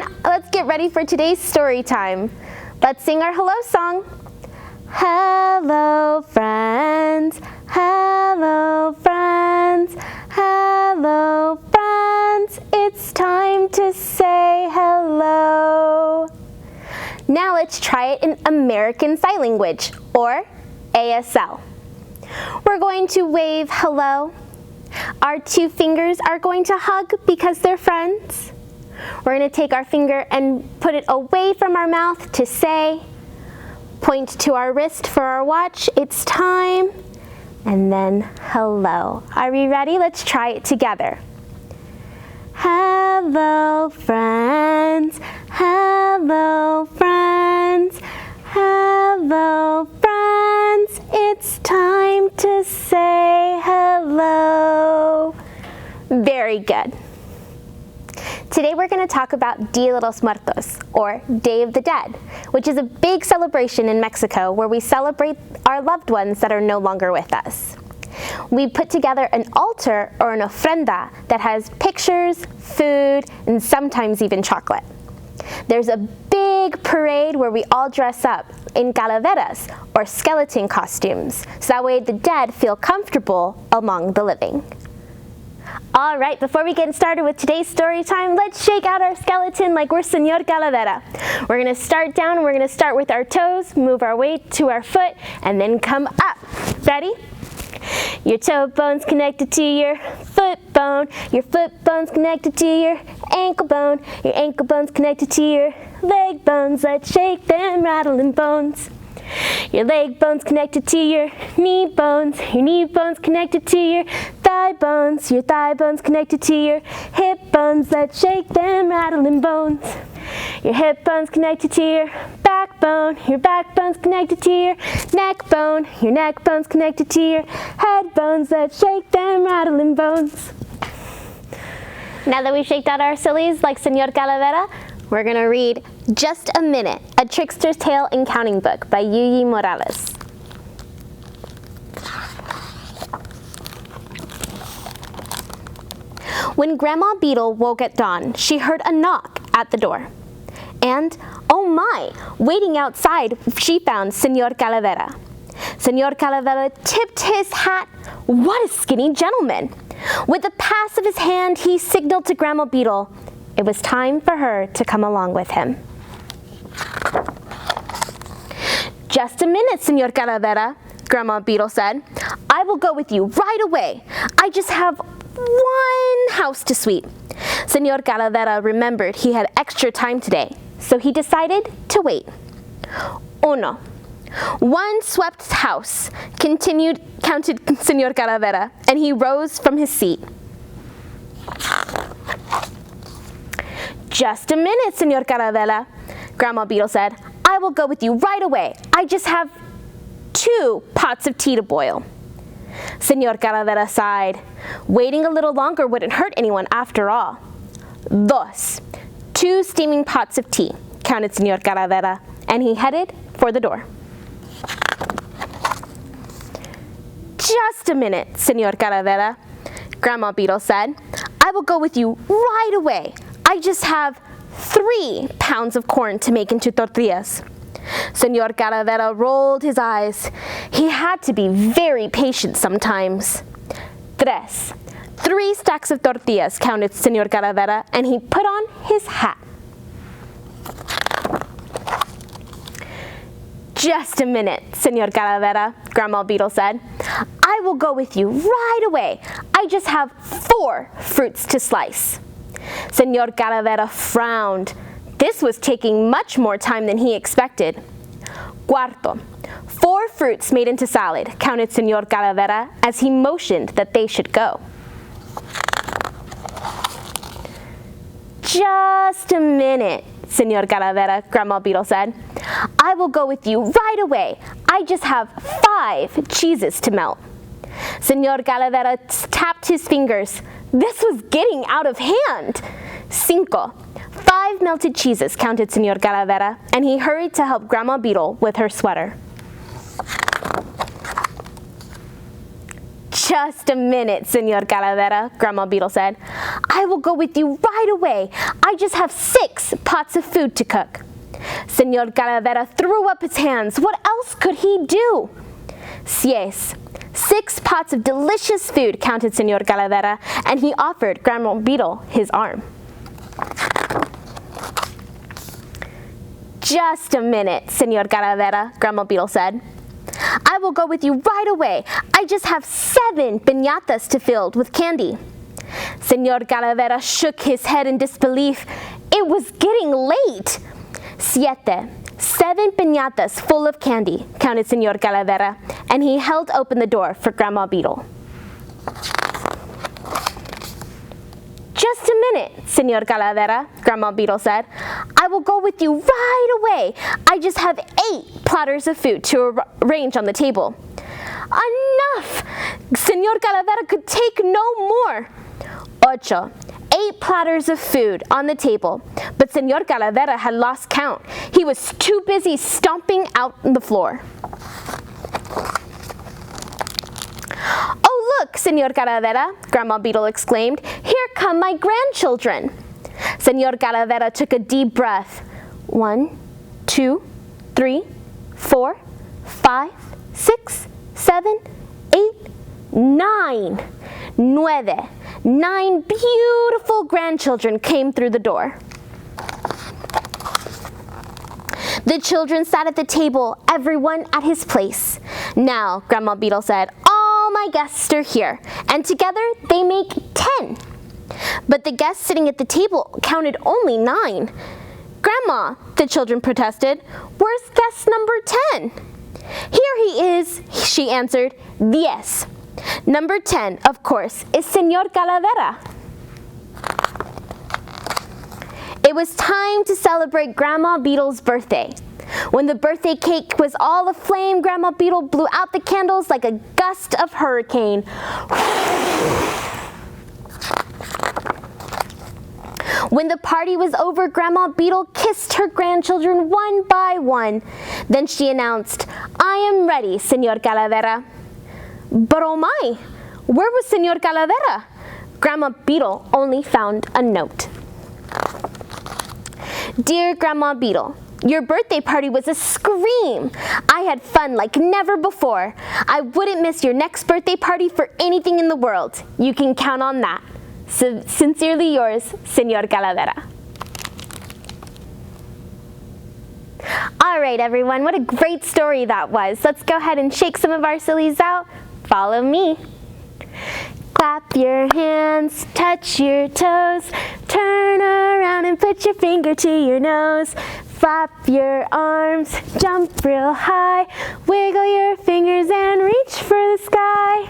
everyone! Let's get ready for today's story time. Let's sing our hello song. Hello, friends. Hello, friends. Hello, friends. It's time to say hello. Now let's try it in American Sign Language, or ASL. We're going to wave hello. Our two fingers are going to hug because they're friends. We're going to take our finger and put it away from our mouth to say. Point to our wrist for our watch. It's time. And then hello. Are we ready? Let's try it together. Hello, friends. Hello, friends. Hello, friends. It's time to say hello. Very good. Today we're going to talk about Día de los Muertos, or Day of the Dead, which is a big celebration in Mexico where we celebrate our loved ones that are no longer with us. We put together an altar or an ofrenda that has pictures, food, and sometimes even chocolate. There's a big parade where we all dress up in calaveras, or skeleton costumes, so that way the dead feel comfortable among the living. All right, before we get started with today's story time, let's shake out our skeleton like we're Señor Calavera. We're going to start down, we're going to start with our toes, move our weight to our foot, and then come up. Ready? Your toe bone's connected to your foot bone's connected to your ankle bone's connected to your leg bones. Let's shake them rattling bones. Your leg bone's connected to your knee bone's connected to your thigh bone's connected to your hip bones. Let's shake them rattling bones. Your hip bone's connected to your backbone's connected to your neck bone's connected to your head bones. Let's shake them rattling bones. Now that we've shaked out our sillies like Señor Calavera, we're going to read Just a Minute, A Trickster's Tale and Counting Book by Yuyi Morales. When Grandma Beetle woke at dawn, she heard a knock at the door. And, oh my, waiting outside, she found Señor Calavera. Señor Calavera tipped his hat. What a skinny gentleman! With a pass of his hand, he signaled to Grandma Beetle. It was time for her to come along with him. Just a minute, Señor Calavera, Grandma Beetle said. I will go with you right away. I just have one house to sweep. Señor Calavera remembered he had extra time today, so he decided to wait. Uno. One swept house, counted Señor Calavera, and he rose from his seat. Just a minute, Señor Calavera, Grandma Beetle said. I will go with you right away. I just have 2 pots of tea to boil. Señor Calavera sighed. Waiting a little longer wouldn't hurt anyone after all. Dos. 2 steaming pots of tea, counted Señor Calavera, and he headed for the door. Just a minute, Señor Calavera, Grandma Beetle said. I will go with you right away. I just have 3 pounds of corn to make into tortillas. Señor Calavera rolled his eyes. He had to be very patient sometimes. Tres. 3 stacks of tortillas, counted Señor Calavera, and he put on his hat. Just a minute, Señor Calavera, Grandma Beetle said. I will go with you right away. I just have 4 fruits to slice. Señor Calavera frowned. This was taking much more time than he expected. Cuarto. 4 fruits made into salad, counted Señor Calavera as he motioned that they should go. Just a minute, Señor Calavera, Grandma Beetle said. I will go with you right away. I just have 5 cheeses to melt. Señor Calavera tapped his fingers. This was getting out of hand. Cinco. 5 melted cheeses, counted Señor Calavera, and he hurried to help Grandma Beetle with her sweater. Just a minute, Señor Calavera, Grandma Beetle said. I will go with you right away. I just have 6 pots of food to cook. Señor Calavera threw up his hands. What else could he do? Yes, 6 pots of delicious food, counted Señor Calavera, and he offered Grandma Beetle his arm. Just a minute, Señor Calavera, Grandma Beetle said. I will go with you right away. I just have 7 piñatas to fill with candy. Señor Calavera shook his head in disbelief. It was getting late. 7 piñatas full of candy, counted Señor Calavera, and he held open the door for Grandma Beetle. Just a minute, Señor Calavera, Grandma Beetle said. I will go with you right away. I just have 8 platters of food to arrange on the table. Enough! Señor Calavera could take no more. 8 platters of food on the table, but Señor Calavera had lost count. He was too busy stomping out on the floor. Oh, look, Señor Calavera, Grandma Beetle exclaimed. Here come my grandchildren. Señor Calavera took a deep breath. 1, 2, 3, 4, 5, 6, 7, 8, 9. 9 beautiful grandchildren came through the door. The children sat at the table, everyone at his place. Now, Grandma Beetle said, all my guests are here, and together they make 10. But the guests sitting at the table counted only 9. Grandma, the children protested, where's guest number 10? Here he is, she answered. 10. Number 10, of course, is Señor Calavera. It was time to celebrate Grandma Beetle's birthday. When the birthday cake was all aflame, Grandma Beetle blew out the candles like a gust of hurricane. When the party was over, Grandma Beetle kissed her grandchildren one by one. Then she announced, I am ready, Señor Calavera. But oh my, where was Señor Calavera? Grandma Beetle only found a note. Dear Grandma Beetle, your birthday party was a scream. I had fun like never before. I wouldn't miss your next birthday party for anything in the world. You can count on that. Sincerely yours, Señor Calavera. All right, everyone, what a great story that was. Let's go ahead and shake some of our sillies out. Follow me. Clap your hands, touch your toes, turn around and put your finger to your nose. Flap your arms, jump real high, wiggle your fingers and reach for the sky.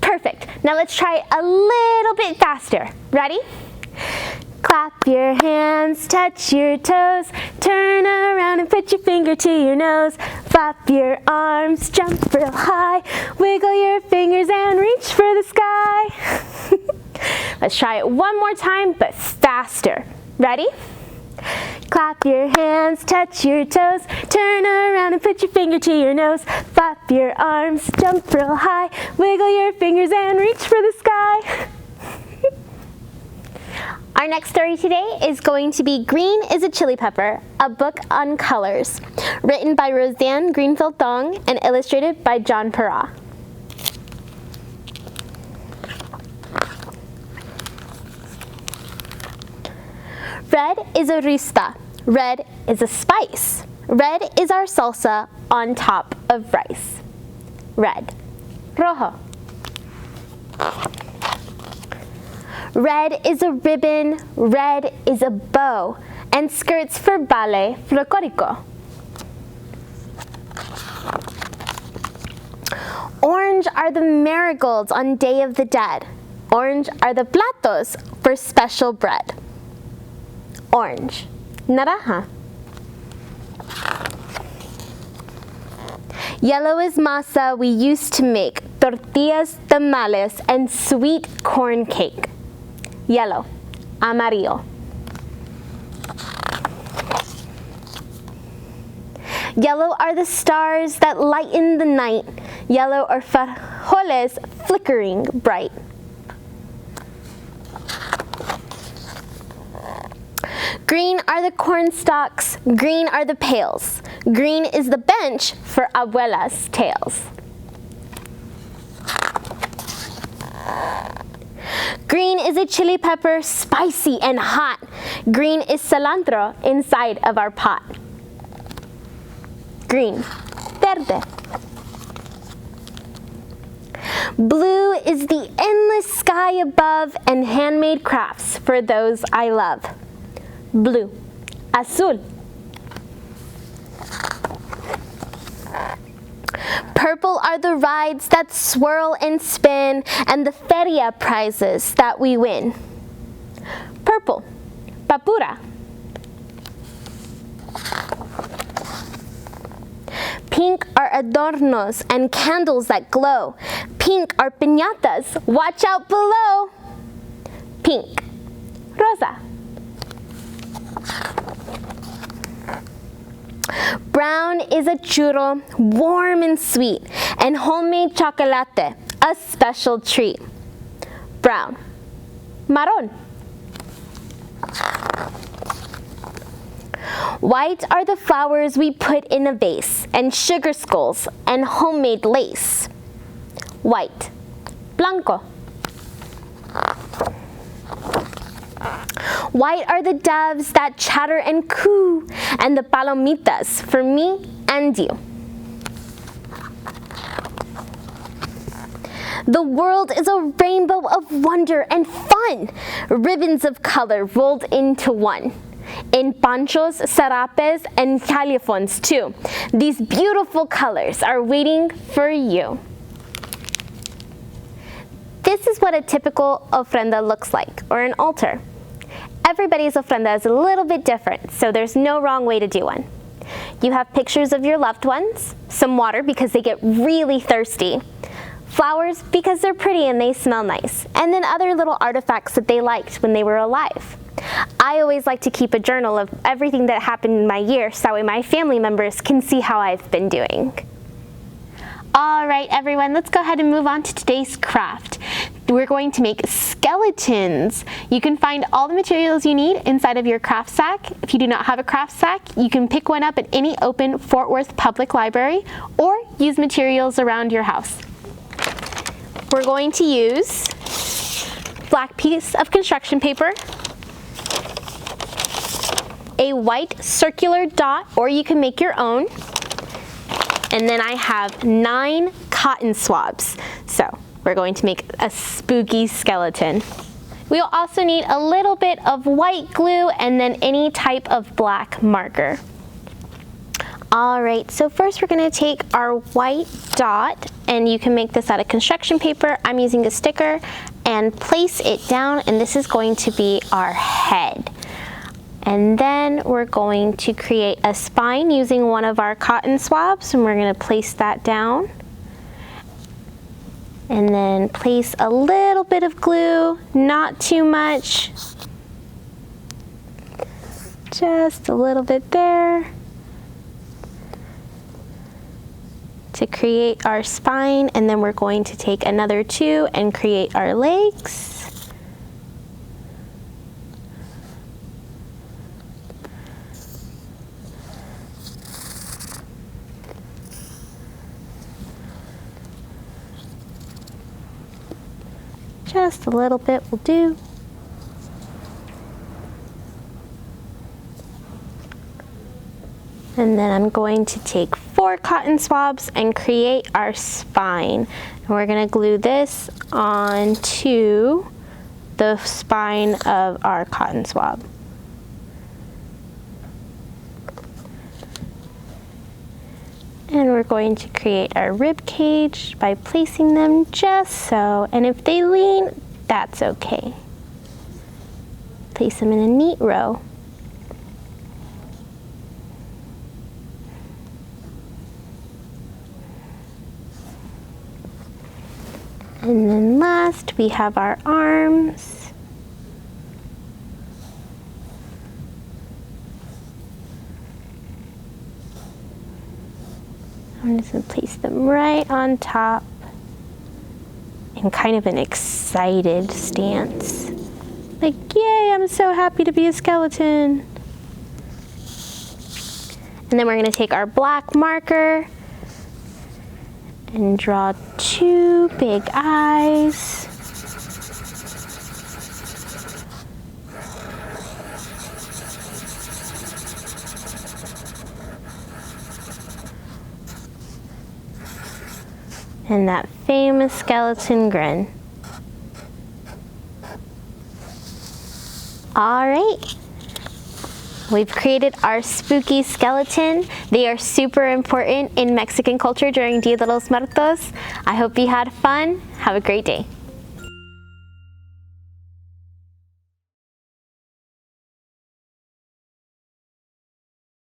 Perfect. Now let's try it a little bit faster. Ready? Clap your hands, touch your toes, turn around and put your finger to your nose. Flap your arms, jump real high, wiggle your fingers and reach for the sky. Let's try it one more time, but faster. Ready? Clap your hands, touch your toes, turn around and put your finger to your nose. Flap your arms, jump real high, wiggle your fingers and reach for the sky. Our next story today is going to be Green is a Chili Pepper, a book on colors, written by Roseanne Greenfield Thong and illustrated by John Perra. Red is a rista. Red is a spice. Red is our salsa on top of rice. Red. Rojo. Red is a ribbon, red is a bow, and skirts for ballet folklorico. Orange are the marigolds on Day of the Dead. Orange are the platos for special bread. Orange. Naranja. Yellow is masa we used to make tortillas, tamales, and sweet corn cake. Yellow. Amarillo. Yellow are the stars that lighten the night. Yellow are frijoles flickering bright. Green are the corn stalks, green are the pails. Green is the bench for abuela's tales. Green is a chili pepper, spicy and hot. Green is cilantro inside of our pot. Green, verde. Blue is the endless sky above and handmade crafts for those I love. Blue, azul. Purple are the rides that swirl and spin and the feria prizes that we win. Purple, papura. Pink are adornos and candles that glow. Pink are piñatas, watch out below. Pink, rosa. Brown is a churro, warm and sweet, and homemade chocolate, a special treat. Brown, marron. White are the flowers we put in a vase, and sugar skulls, and homemade lace. White, blanco. White are the doves that chatter and coo, and the palomitas for me and you. The world is a rainbow of wonder and fun, ribbons of color rolled into one. In ponchos, sarapes, and califons too. These beautiful colors are waiting for you. This is what a typical ofrenda looks like, or an altar. Everybody's ofrenda is a little bit different, so there's no wrong way to do one. You have pictures of your loved ones, some water because they get really thirsty, flowers because they're pretty and they smell nice, and then other little artifacts that they liked when they were alive. I always like to keep a journal of everything that happened in my year so that way my family members can see how I've been doing. All right, everyone, let's go ahead and move on to today's craft. We're going to make skeletons. You can find all the materials you need inside of your craft sack. If you do not have a craft sack, you can pick one up at any open Fort Worth Public Library or use materials around your house. We're going to use black piece of construction paper, a white circular dot, or you can make your own. And then I have 9 cotton swabs. So we're going to make a spooky skeleton. We'll also need a little bit of white glue and then any type of black marker. All right, so first we're gonna take our white dot, and you can make this out of construction paper. I'm using a sticker, and place it down, and this is going to be our head. And then we're going to create a spine using one of our cotton swabs, and we're going to place that down. And then place a little bit of glue, not too much. Just a little bit there. To create our spine, and then we're going to take another 2 and create our legs. Just a little bit will do. And then I'm going to take 4 cotton swabs and create our spine. And we're going to glue this onto the spine of our cotton swab. And we're going to create our rib cage by placing them just so. And if they lean, that's okay. Place them in a neat row. And then last, we have our arms. I'm just going to place them right on top in kind of an excited stance. Like, yay, I'm so happy to be a skeleton. And then we're going to take our black marker and draw 2 big eyes. And that famous skeleton grin. All right. We've created our spooky skeleton. They are super important in Mexican culture during Día de los Muertos. I hope you had fun. Have a great day.